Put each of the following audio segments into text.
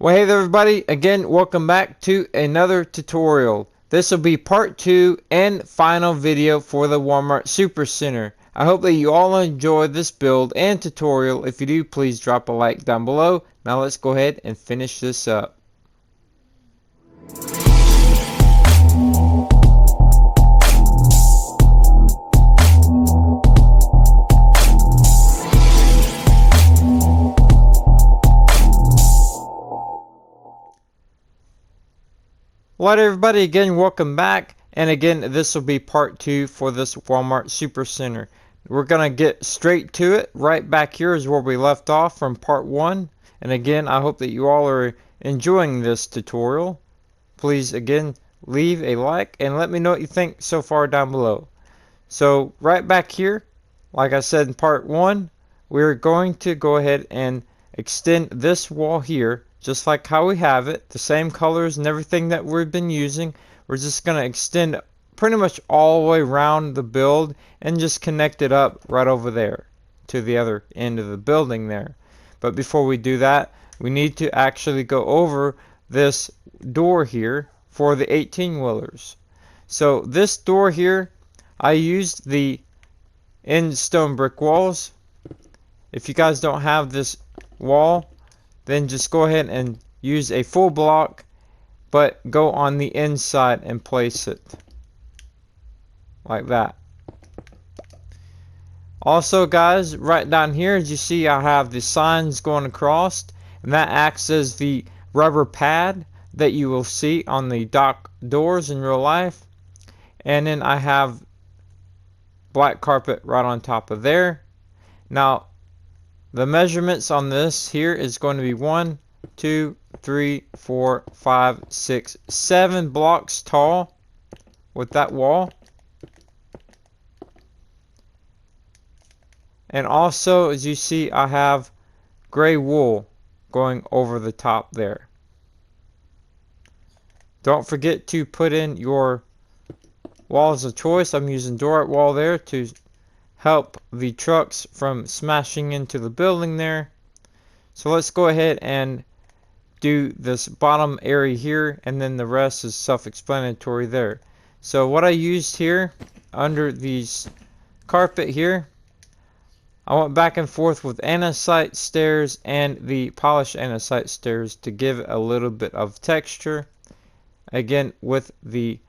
Well, hey there everybody, again welcome back to another tutorial. This will be part 2 and final video for the Walmart Supercenter. I hope that you all enjoy this build and tutorial. If you do, please drop a like down below. Now let's go ahead and finish this up. Alright everybody, again welcome back, and again this will be part 2 for this Walmart Supercenter. We're gonna get straight to it. Right back here is where we left off from part 1, and again I hope that you all are enjoying this tutorial. Please again leave a like and let me know what you think so far down below. So right back here, like I said in part 1, we're going to go ahead and extend this wall here just like how we have it, the same colors and everything that we've been using. We're just going to extend pretty much all the way around the build and just connect it up right over there to the other end of the building there. But before we do that, we need to actually go over this door here for the 18-wheelers. So this door here, I used the end stone brick walls. If you guys don't have this wall, then just go ahead and use a full block, but go on the inside and place it like that. Also guys, right down here as you see, I have the signs going across, and that acts as the rubber pad that you will see on the dock doors in real life. And then I have black carpet right on top of there. Now the measurements on this here is going to be 1, 2, 3, 4, 5, 6, 7 blocks tall with that wall. And also, as you see, I have gray wool going over the top there. Don't forget to put in your walls of choice. I'm using Dorite wall there to help the trucks from smashing into the building there. So let's go ahead and do this bottom area here, and then the rest is self-explanatory there. So what I used here under these carpet here, I went back and forth with andesite stairs and the polished andesite stairs to give a little bit of texture, again with the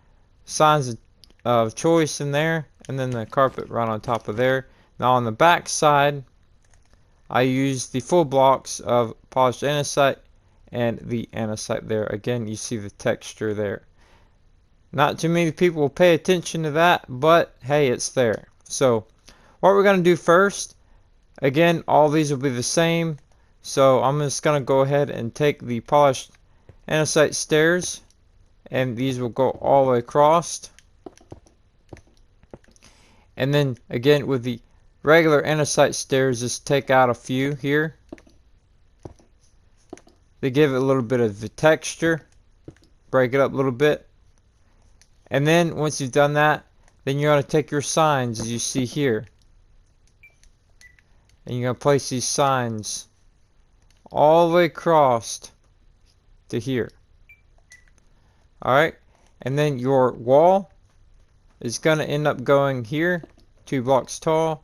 signs of choice in there, and then the carpet right on top of there. Now on the back side, I used the full blocks of polished andesite and the andesite there. Again, you see the texture there. Not too many people will pay attention to that, but hey, it's there. So what we're going to do first, again, all these will be the same. So I'm just going to go ahead and take the polished andesite stairs, and these will go all the way across. And then again with the regular andesite stairs, just take out a few here. They give it a little bit of the texture, break it up a little bit. And then once you've done that, then you're going to take your signs as you see here, and you're going to place these signs all the way across to here. Alright, and then your wall is going to end up going here, 2 blocks tall,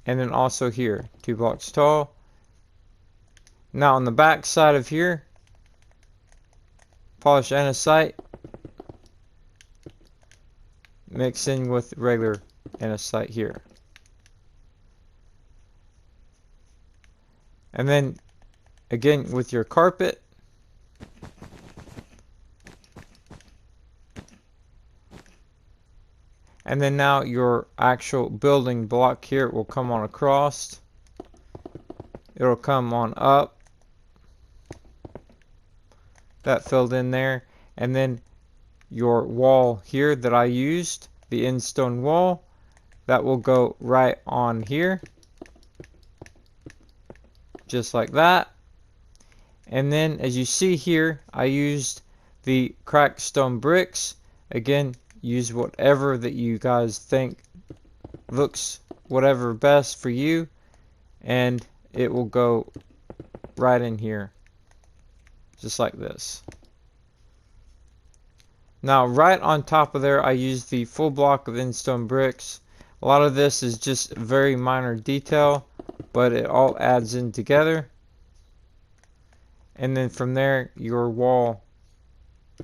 and then also here, 2 blocks tall. Now on the back side of here, polished andesite mixing with regular andesite here. And then again with your carpet, and then now your actual building block here will come on across. It'll come on up. That filled in there. And then your wall here that I used, the end stone wall, that will go right on here. Just like that. And then as you see here, I used the cracked stone bricks. Again, use whatever that you guys think looks whatever best for you, and it will go right in here. just like this. Now right on top of there I used the full block of in-stone bricks. A lot of this is just very minor detail, but it all adds in together. And then from there, your wall,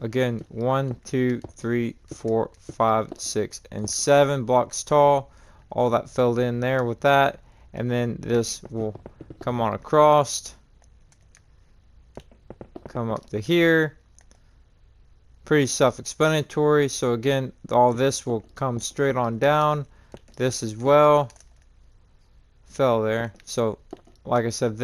again, 1, 2, 3, 4, 5, 6, and 7 blocks tall. All that filled in there with that. And then this will come on across, come up to here. Pretty self-explanatory. So again, all this will come straight on down. This as well fell there. So like I said,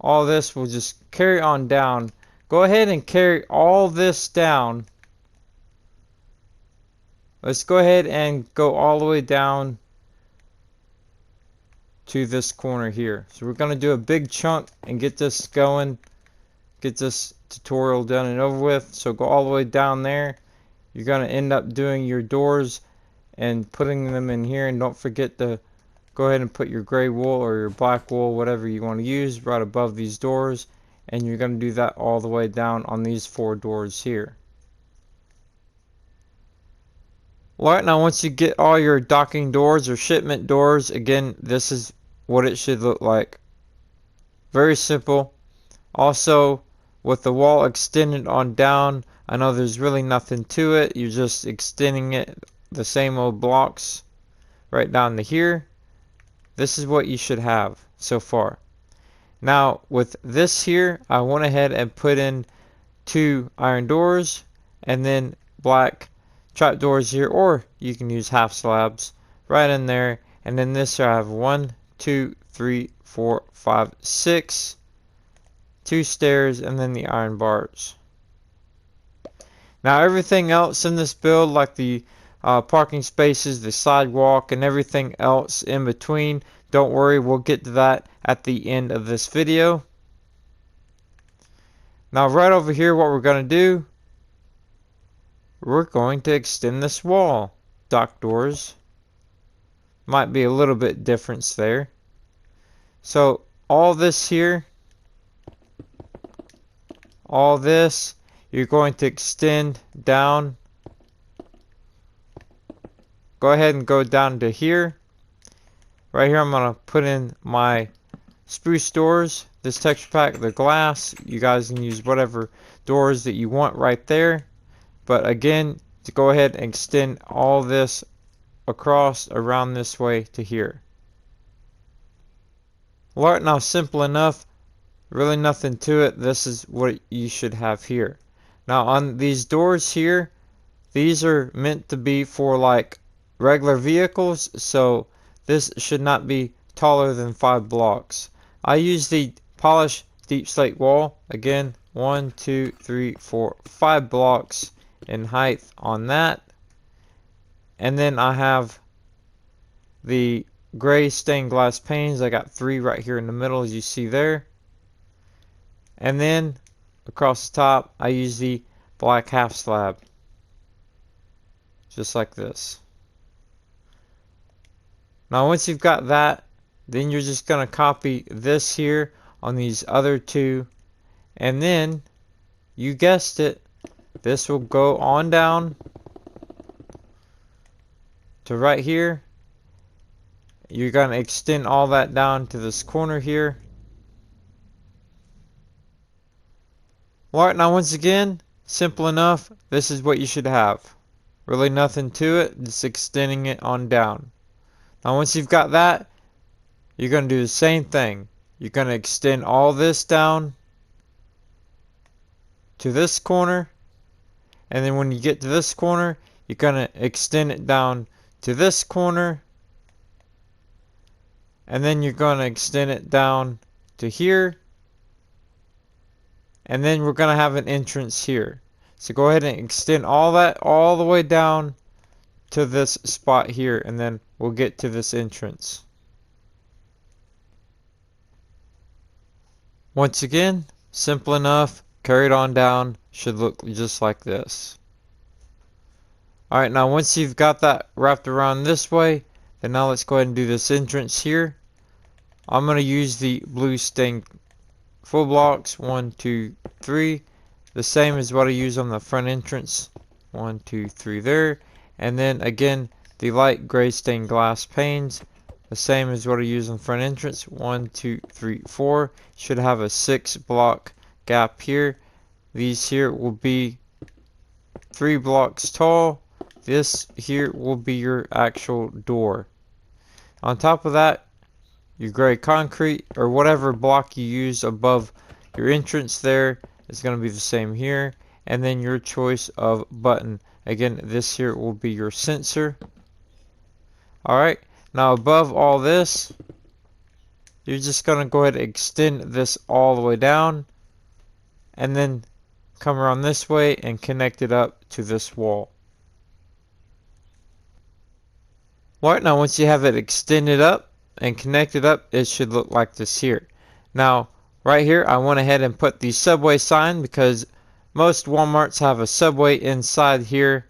all this will just carry on down. Go ahead and carry all this down. Let's go ahead and go all the way down to this corner here. So we're going to do a big chunk and get this going, get this tutorial done and over with. So go all the way down there. You're going to end up doing your doors and putting them in here, and don't forget to go ahead and put your gray wool or your black wool, whatever you want to use, right above these doors, and you're going to do that all the way down on these 4 doors here. Alright, now once you get all your docking doors or shipment doors, again, this is what it should look like. Very simple. Also, with the wall extended on down, I know there's really nothing to it. You're just extending it, the same old blocks right down to here. This is what you should have so far. Now with this here, I went ahead and put in 2 iron doors and then black trap doors here, or you can use half slabs right in there. And then this I have 1, 2, 3, 4, 5, 6, 2 stairs, and then the iron bars. Now everything else in this build, like the parking spaces, the sidewalk, and everything else in between, don't worry, we'll get to that at the end of this video. Now right over here, what we're going to do, we're going to extend this wall. Dock doors. Might be a little bit difference there. So all this here, all this, you're going to extend down. Go ahead and go down to here. Right here I'm going to put in my spruce doors. This texture pack, the glass, you guys can use whatever doors that you want right there. But again, to go ahead and extend all this across around this way to here. Alright, now simple enough. Really nothing to it. This is what you should have here. Now on these doors here, these are meant to be for like regular vehicles, so this should not be taller than 5 blocks. I use the polished deep slate wall. Again, 1, 2, 3, 4, 5 blocks in height on that. And then I have the gray stained glass panes. I got 3 right here in the middle, as you see there. And then across the top, I use the black half slab, just like this. Now once you've got that, then you're just going to copy this here on these other 2, and then you guessed it, this will go on down to right here. You're going to extend all that down to this corner here. Alright, now once again, simple enough, this is what you should have. Really nothing to it, just extending it on down. Now once you've got that, you're going to do the same thing. You're going to extend all this down to this corner, and then when you get to this corner, you're going to extend it down to this corner, and then you're going to extend it down to here, and then we're going to have an entrance here. So go ahead and extend all that all the way down to this spot here, and then we'll get to this entrance. Once again, simple enough, carried on down, should look just like this. Alright, now once you've got that wrapped around this way, then now let's go ahead and do this entrance here. I'm going to use the blue stained full blocks, 1, 2, 3. The same as what I use on the front entrance, 1, 2, 3 there. And then again, the light gray stained glass panes, the same as what I use on the front entrance, 1, 2, 3, 4. Should have a 6 block gap here. These here will be 3 blocks tall. This here will be your actual door. On top of that, your gray concrete or whatever block you use above your entrance there is going to be the same here. And then your choice of button. Again, this here will be your sensor. Alright, now above all this, you're just going to go ahead and extend this all the way down. And then come around this way and connect it up to this wall. Alright, now once you have it extended up and connected up, it should look like this here. Now, right here, I went ahead and put the Subway sign because most Walmarts have a Subway inside here.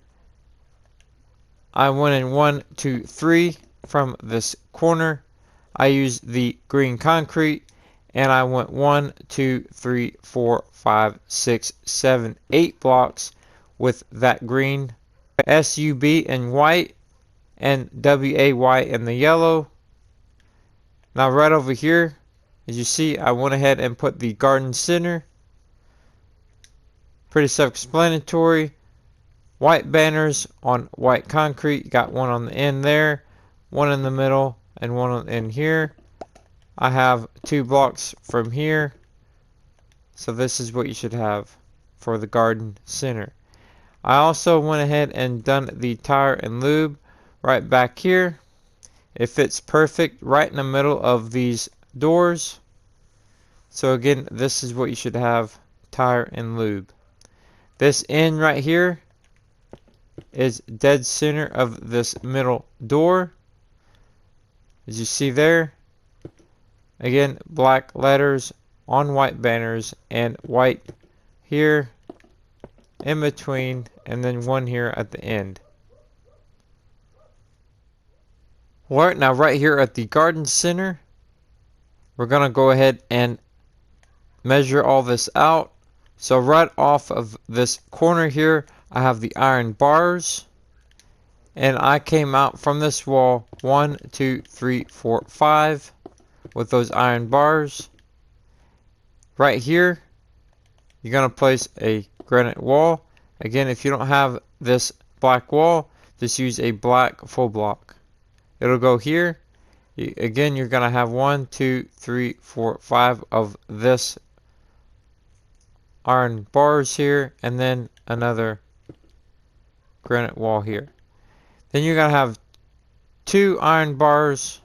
I went in 1, 2, 3 from this corner. I used the green concrete and I went 1, 2, 3, 4, 5, 6, 7, 8 blocks with that green, SUB in white, and WAY in the yellow. Now right over here, as you see, I went ahead and put the garden center. Pretty self-explanatory. White banners on white concrete. Got one on the end there, one in the middle, and one on the end here. I have 2 blocks from here. So this is what you should have for the garden center. I also went ahead and done the tire and lube right back here. It fits perfect right in the middle of these doors. So again, this is what you should have, tire and lube. This end right here is dead center of this middle door. As you see there, again, black letters on white banners and white here in between, and then one here at the end. Alright, now right here at the garden center, we're going to go ahead and measure all this out. So right off of this corner here, I have the iron bars. And I came out from this wall 1, 2, 3, 4, 5 with those iron bars. Right here, you're going to place a granite wall. Again, if you don't have this black wall, just use a black full block. It'll go here. Again, you're going to have 1, 2, 3, 4, 5 of this iron bars here, and then another granite wall here. Then you're going to have 2 iron bars,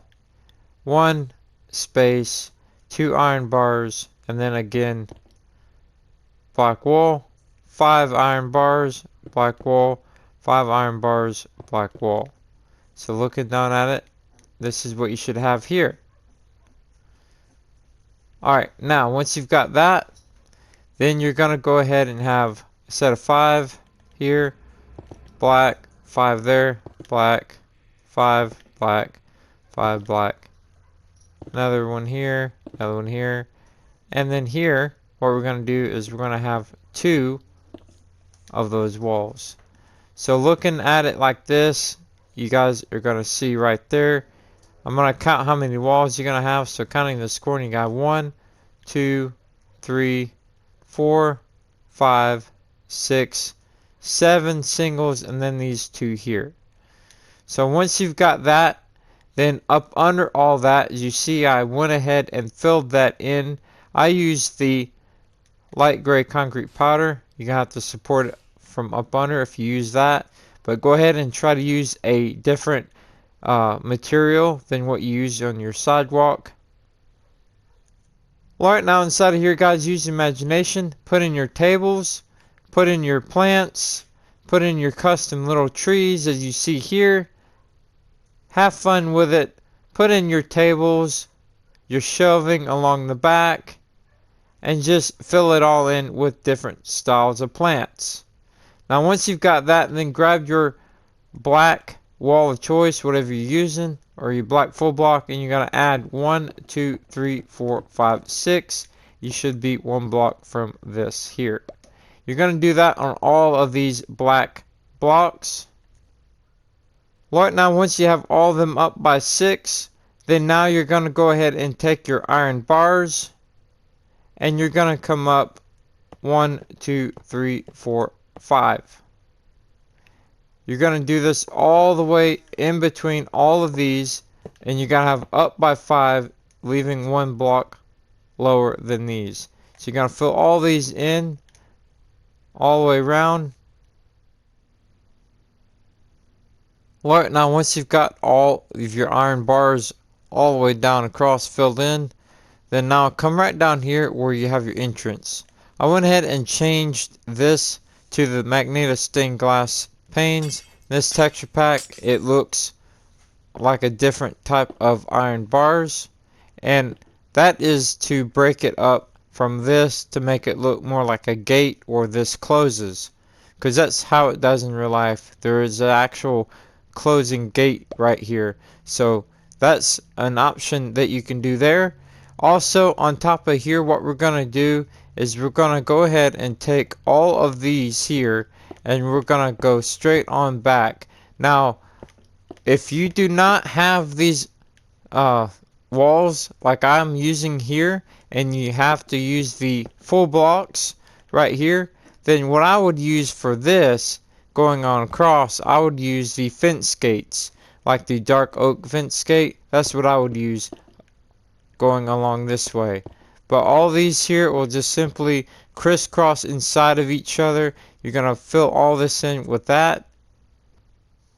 1 space, 2 iron bars, and then again black wall, 5 iron bars, black wall, 5 iron bars, black wall. So looking down at it, this is what you should have here. Alright, now once you've got that, then you're going to go ahead and have a set of 5 here, black, 5 there, black, 5, black, 5, black. Another one here, another one here. And then here, what we're going to do is we're going to have 2 of those walls. So looking at it like this, you guys are going to see right there. I'm going to count how many walls you're going to have. So counting this corner, you got 1, 2, 3, 4, 5, 6, 7 singles, and then these 2 here. So once you've got that, then up under all that, as you see, I went ahead and filled that in. I used the light gray concrete powder. You're going to have to support it from up under if you use that. But go ahead and try to use a different material than what you use on your sidewalk. Alright, now inside of here, guys, use your imagination. Put in your tables, put in your plants, put in your custom little trees as you see here. Have fun with it. Put in your tables, your shelving along the back, and just fill it all in with different styles of plants. Now once you've got that, then grab your black wall of choice, whatever you're using, or your black full block, and you're going to add 1, 2, 3, 4, 5, 6, you should be 1 block from this here. You're going to do that on all of these black blocks. Right now, once you have all of them up by 6, then now you're going to go ahead and take your iron bars and you're going to come up 1, 2, 3, 4, 5. You're going to do this all the way in between all of these, and you're going to have up by 5, leaving 1 block lower than these. So you're going to fill all these in all the way around. Right now, once you've got all of your iron bars all the way down across filled in, then now come right down here where you have your entrance. I went ahead and changed this to the magnetic stained glass panes. This texture pack, it looks like a different type of iron bars, and that is to break it up from this to make it look more like a gate or this closes, because that's how it does in real life. There is an actual closing gate right here, so that's an option that you can do there. Also, on top of here, what we're going to do is we're going to go ahead and take all of these here and we're going to go straight on back. Now, if you do not have these walls like I'm using here, and you have to use the full blocks right here, then what I would use for this going on across, I would use the fence gates, like the dark oak fence gate. That's what I would use going along this way. But all these here will just simply crisscross inside of each other. You're going to fill all this in with that.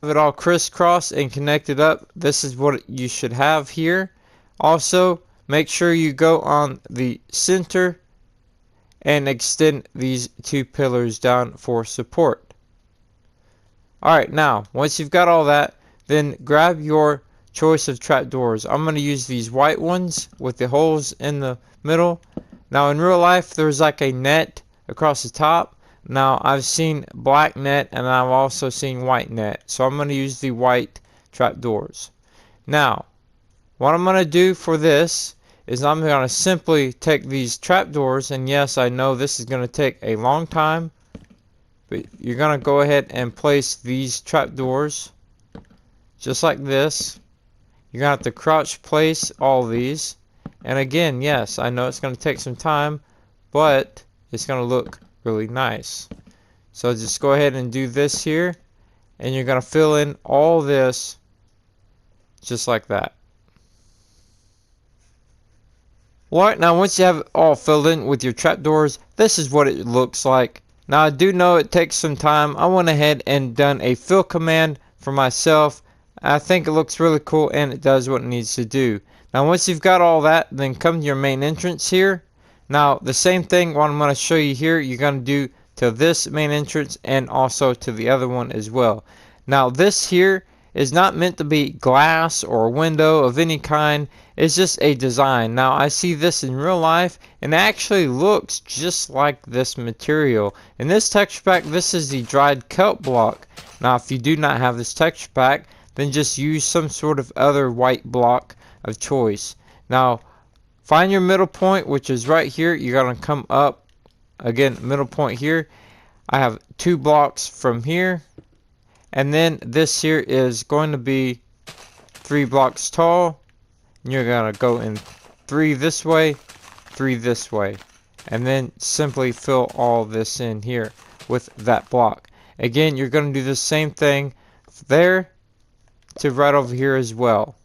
Have it all crisscross and connected up. This is what you should have here. Also, make sure you go on the center and extend these 2 pillars down for support. Alright, now, once you've got all that, then grab your choice of trapdoors. I'm going to use these white ones with the holes in the middle. Now, in real life, there's like a net across the top. Now, I've seen black net and I've also seen white net. So I'm going to use the white trapdoors. Now, what I'm going to do for this is I'm going to simply take these trapdoors, and yes, I know this is going to take a long time, but you're going to go ahead and place these trapdoors just like this. You're going to have to crouch place all these, and again, yes, I know it's going to take some time, but it's going to look really nice. So just go ahead and do this here, and you're going to fill in all this just like that. Alright, now once you have it all filled in with your trapdoors, this is what it looks like. Now I do know it takes some time. I went ahead and done a fill command for myself. I think it looks really cool and it does what it needs to do. Now once you've got all that, then come to your main entrance here. Now the same thing what I'm going to show you here, you're going to do to this main entrance and also to the other one as well. Now this here is not meant to be glass or a window of any kind. It's just a design. Now I see this in real life and it actually looks just like this material. In this texture pack, this is the dried kelp block. Now if you do not have this texture pack, then just use some sort of other white block of choice. Now find your middle point, which is right here. You're going to come up again, middle point here. I have 2 blocks from here, and then this here is going to be 3 blocks tall. You're going to go in 3 this way, 3 this way, and then simply fill all this in here with that block. Again, you're going to do the same thing there to right over here as well.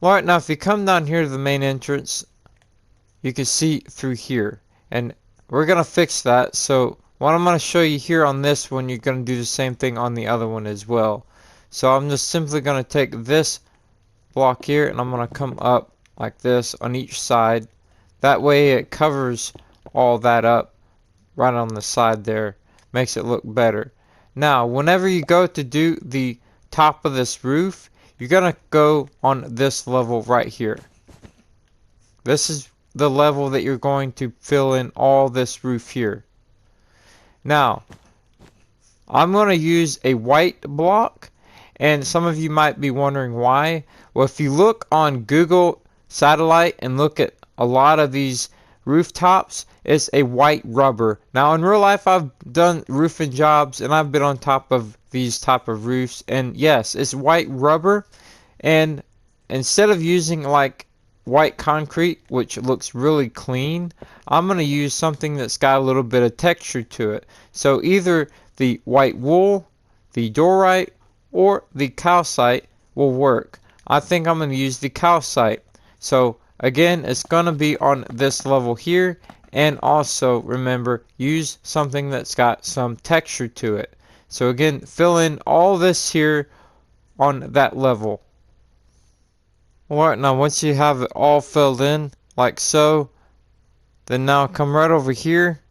Alright, now if you come down here to the main entrance, you can see through here, and we're going to fix that. So what I'm going to show you here on this one, you're going to do the same thing on the other one as well. So I'm just simply going to take this block here and I'm going to come up like this on each side. That way it covers all that up right on the side there. Makes it look better. Now whenever you go to do the top of this roof, you're going to go on this level right here. This is the level that you're going to fill in all this roof here. Now, I'm going to use a white block, and some of you might be wondering why. Well, if you look on Google Satellite and look at a lot of these rooftops, it's a white rubber. Now in real life I've done roofing jobs and I've been on top of these type of roofs, and yes, it's white rubber. And instead of using like white concrete, which looks really clean, I'm going to use something that's got a little bit of texture to it. So either the white wool, the diorite, or the calcite will work. I think I'm going to use the calcite. So again, it's going to be on this level here, and also remember, use something that's got some texture to it. So again, fill in all this here on that level. Alright, now once you have it all filled in like so, then now come right over here,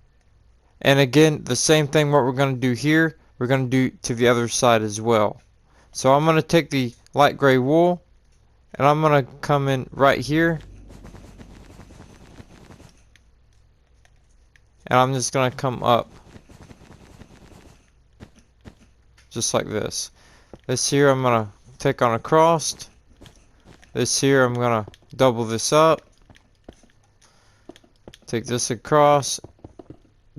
and again the same thing what we're going to do here, we're going to do to the other side as well. So I'm going to take the light gray wool, and I'm going to come in right here, and I'm just going to come up just like this. This here I'm going to take on across. This here I'm going to double this up, take this across,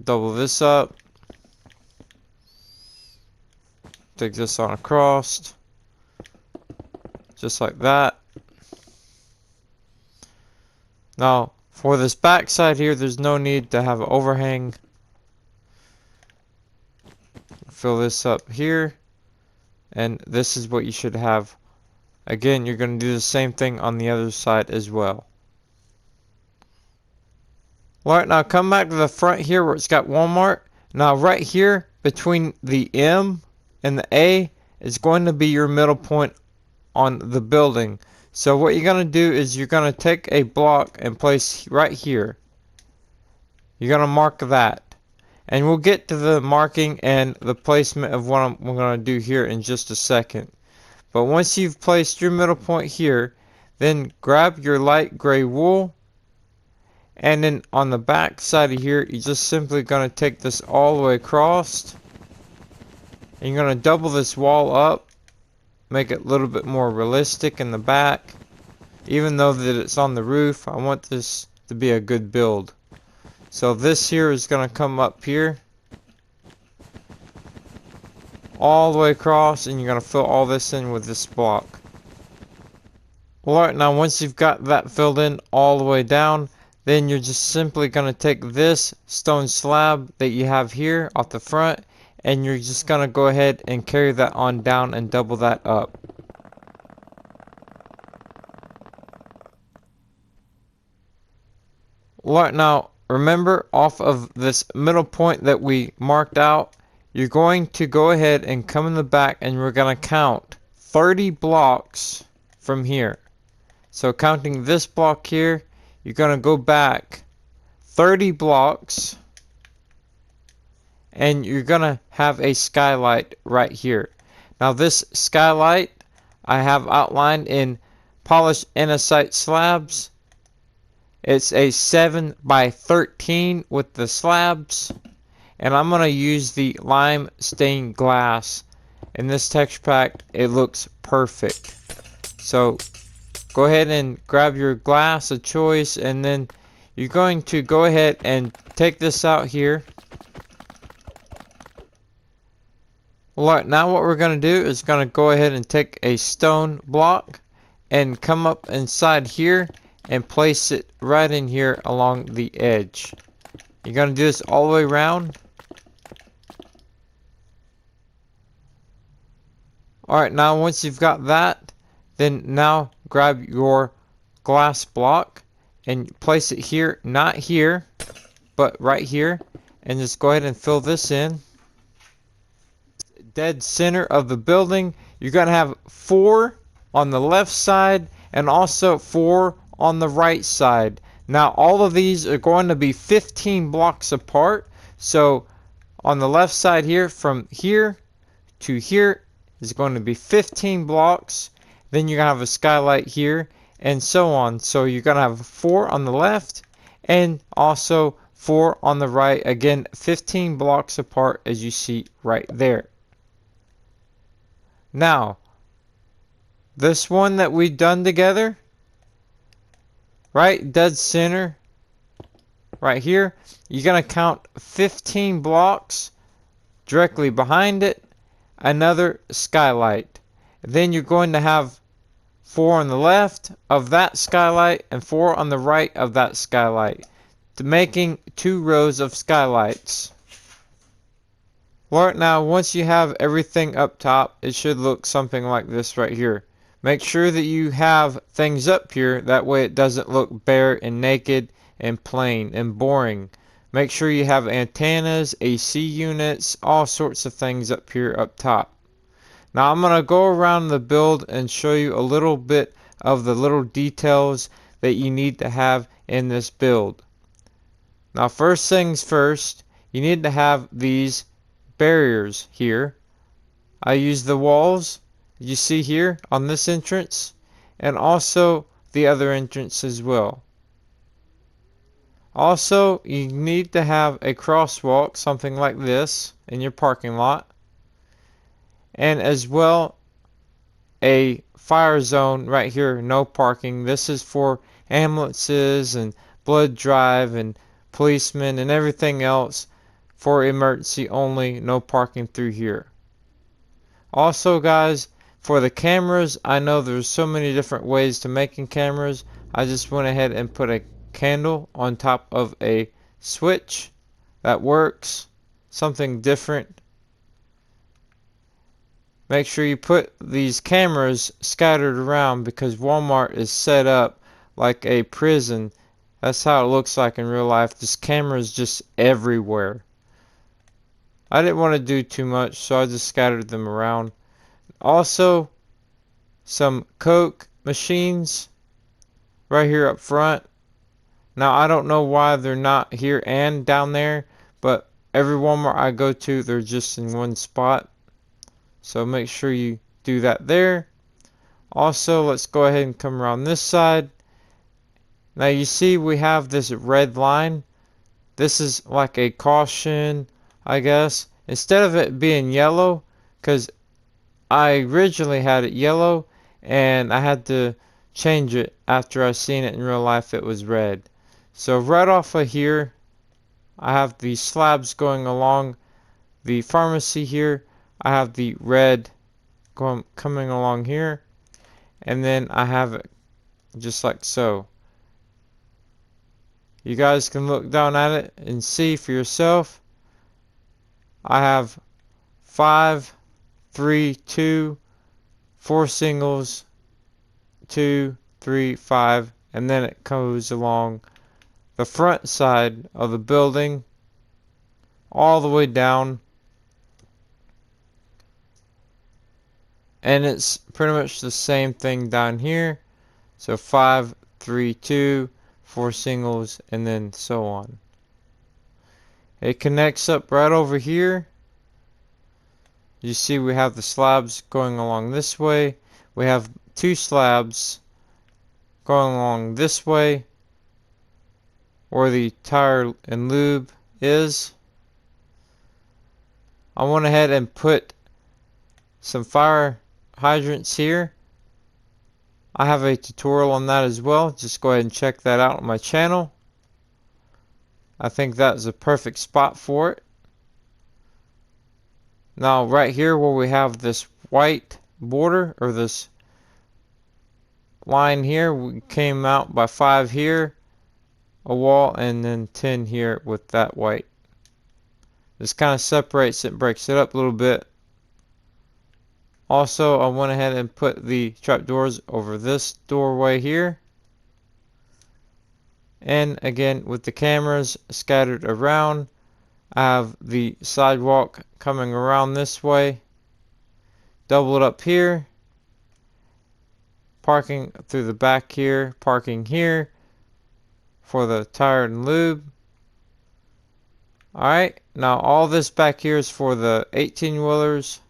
double this up, take this on across, just like that. Now for this back side here, there's no need to have an overhang. Fill this up here, and this is what you should have. Again, you're going to do the same thing on the other side as well. Alright, now come back to the front here where it's got Walmart. Now right here between the M and the A is going to be your middle point on the building. So what you're going to do is you're going to take a block and place right here. You're going to mark that. And we'll get to the marking and the placement of what I'm going to do here in just a second. But once you've placed your middle point here, then grab your light gray wool, and then on the back side of here, you're just simply going to take this all the way across, and you're going to double this wall up, make it a little bit more realistic in the back. Even though that it's on the roof, I want this to be a good build. So this here is going to come up here all the way across, and you're going to fill all this in with this block. Alright, now once you've got that filled in all the way down, then you're just simply going to take this stone slab that you have here off the front, and you're just going to go ahead and carry that on down and double that up. Alright, now remember, off of this middle point that we marked out, you're going to go ahead and come in the back, and we're going to count 30 blocks from here. So counting this block here, you're going to go back 30 blocks, and you're going to have a skylight right here. Now this skylight I have outlined in polished andesite slabs. It's a 7 by 13 with the slabs. And I'm going to use the lime stained glass. In this texture pack, it looks perfect. So go ahead and grab your glass of choice, and then you're going to go ahead and take this out here. Alright, now what we're going to do is going to go ahead and take a stone block and come up inside here and place it right in here along the edge. You're going to do this all the way around. Alright, now once you've got that, then now grab your glass block and place it here, not here, but right here, and just go ahead and fill this in. Dead center of the building, you're going to have 4 on the left side and also 4 on the right side. Now all of these are going to be 15 blocks apart. So on the left side here, from here to here is going to be 15 blocks. Then you're going to have a skylight here, and so on. So you're going to have 4 on the left and also 4 on the right. Again, 15 blocks apart, as you see right there. Now, This one that we done together, right dead center, right here, you're going to count 15 blocks directly behind it, another skylight. Then you're going to have 4 on the left of that skylight and 4 on the right of that skylight, making 2 rows of skylights. Now, once you have everything up top, it should look something like this right here. Make sure that you have things up here, that way it doesn't look bare and naked and plain and boring. Make sure you have antennas, AC units, all sorts of things up here up top. Now I'm going to go around the build and show you a little bit of the little details that you need to have in this build. Now first things first, you need to have these barriers here. I use the walls you see here on this entrance and also the other entrance as well. Also, you need to have a crosswalk, something like this, in your parking lot, and as well a fire zone right here, no parking. This is for ambulances and blood drive and policemen and everything else, for emergency only, no parking through here. Also guys, for the cameras, I know there's so many different ways to making cameras. I just went ahead and put a candle on top of a switch that works, something different. Make sure you put these cameras scattered around because Walmart is set up like a prison. That's how it looks like in real life. This camera is just everywhere. I didn't want to do too much, so I just scattered them around. Also, some Coke machines right here up front. Now I don't know why they're not here and down there, but every Walmart I go to, they're just in one spot. So make sure you do that there. Also, let's go ahead and come around this side. Now you see we have this red line. This is like a caution, I guess. Instead of it being yellow, because I originally had it yellow and I had to change it after I seen it in real life, it was red. So right off of here, I have the slabs going along the pharmacy here. I have the red coming along here, and then I have it just like so. You guys can look down at it and see for yourself. I have 5, 3, 2, 4 singles, 2, 3, 5, and then it goes along the front side of the building all the way down, and it's pretty much the same thing down here. So 5, 3, 2, 4 singles, and then so on. It connects up right over here. You see we have the slabs going along this way. We have 2 slabs going along this way where the tire and lube is. I went ahead and put some fire hydrants here. I have a tutorial on that as well. Just go ahead and check that out on my channel. I think that's a perfect spot for it. Now right here where we have this white border, or this line here, we came out by 5 here, a wall, and then 10 here with that white. This kind of separates it, breaks it up a little bit. Also, I went ahead and put the trapdoors over this doorway here. And again, with the cameras scattered around, I have the sidewalk coming around this way. Double it up here. Parking through the back here. Parking here for the tire and lube. Alright, now all this back here is for the 18-wheelers.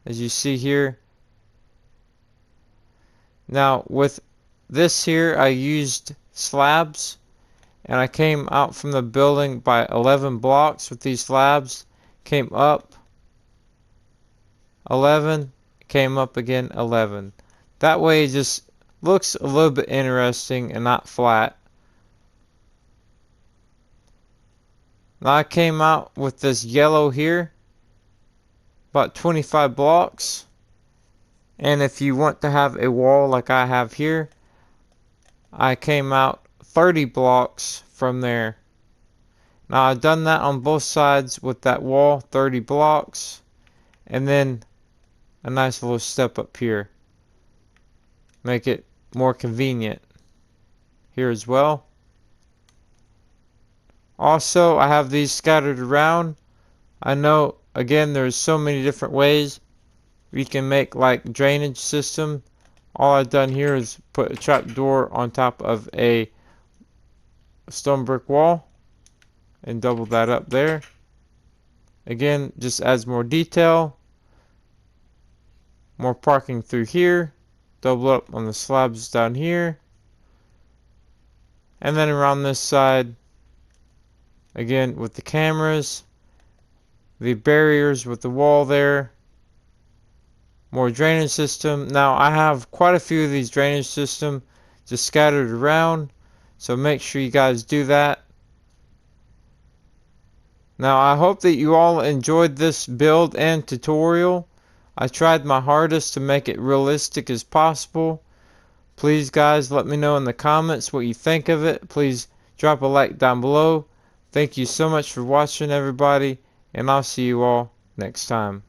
As you see here. Now with this here, I used slabs, and I came out from the building by 11 blocks with these slabs. Came up 11, came up again 11. That way it just looks a little bit interesting and not flat. Now I came out with this yellow here, about 25 blocks. And if you want to have a wall like I have here, I came out 30 blocks from there. Now I've done that on both sides with that wall, 30 blocks, and then a nice little step up here. Make it more convenient here as well. Also, I have these scattered around. I know, again, there's so many different ways we can make like drainage system. All I've done here is put a trap door on top of a stone brick wall and double that up there. Again, just adds more detail. More parking through here. Double up on the slabs down here. And then around this side, again with the cameras, the barriers with the wall there, more drainage system. Now I have quite a few of these drainage systems just scattered around, so make sure you guys do that. Now I hope that you all enjoyed this build and tutorial. I tried my hardest to make it realistic as possible. Please guys, let me know in the comments what you think of it. Please drop a like down below. Thank you so much for watching, everybody, and I'll see you all next time.